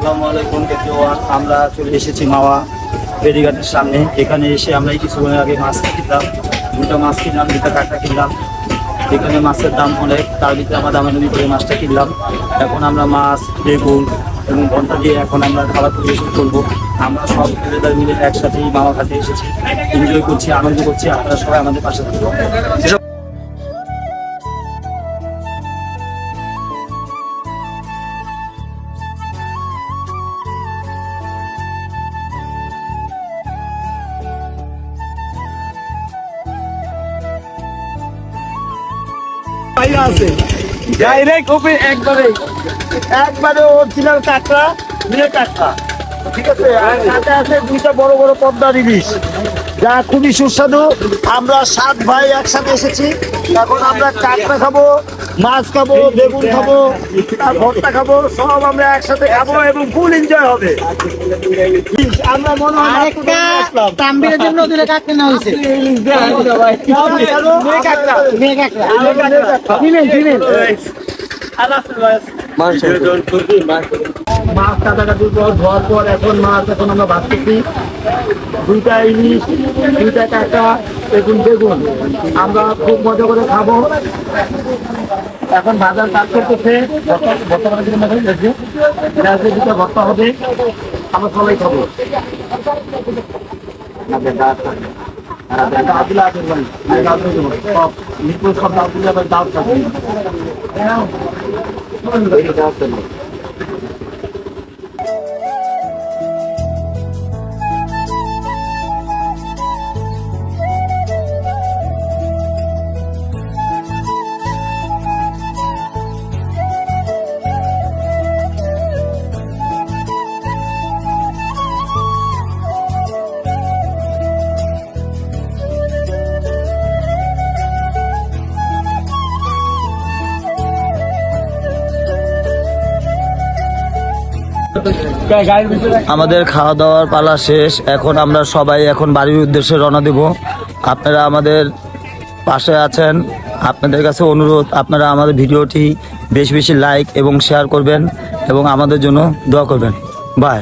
আসসালামু আলাইকুম এভরিওয়ান। আমরা চলে এসেছি মাওয়া ফেরিঘাটের সামনে। এখানে এসে আমরা কিছুক্ষণ আগে মাছ কিনলাম, দুটো মাছ কিনলাম, দুটো কাঁকড়া কিনলাম। এখানে মাছের দাম অনেক, তার ভিতরে আমরা দামাদামি করে মাছটা কিনলাম। এখন আমরা মাছ, বেগুন এবং ঘন্টা দিয়ে এখন আমরা খাবার পরিবেশন করবো। আমরা সব ফেরিদার মিলে একসাথেই মাওয়া ঘাটে এসেছি, এনজয় করছি, আনন্দ করছি। আপনারা সবাই আমাদের পাশে থাকবো। আছে ডাইরেক্ট ওপে একবারে অরিজিনাল কাঁকড়া, নিয়ে কাঁকড়া, ঠিক আছে। আর সাথে আছে দুইটা বড় বড় পদ্মার ইলিশ, যা খুবই সুস্বাদু। আমরা 7 ভাই একসাথে এসেছি। এখন আমরা কাঁকড়া খাবো, মাছ খাবো, বেগুন খাবো, আর ভর্তা খাবো, সব আমরা একসাথে খাবো এবং ফুল এনজয় হবে। আমরা মনে হয় তাম্বিরের জন্য দিলে কাটতে না হয়েছে মাছ কাটাকাটির পর ধোয়ার পর এখন আমরা ভাবতেছি দুইটা ইলিশ, দুইটা কাঁকড়া, বেগুন আমরা খুব মজা করে খাবো। এখন বাজার কাজ করতেছে, দুটা ভর্তা হবে, আমরা সবাই খাবো। আমাদের খাওয়া দাওয়ার পালা শেষ। এখন আমরা সবাই বাড়ির উদ্দেশ্যে রওনা দেব। আপনারা আমাদের পাশে আছেন, আপনাদের কাছে অনুরোধ, আপনারা আমাদের ভিডিওটি বেশি বেশি লাইক এবং শেয়ার করবেন এবং আমাদের জন্য দোয়া করবেন। বাই।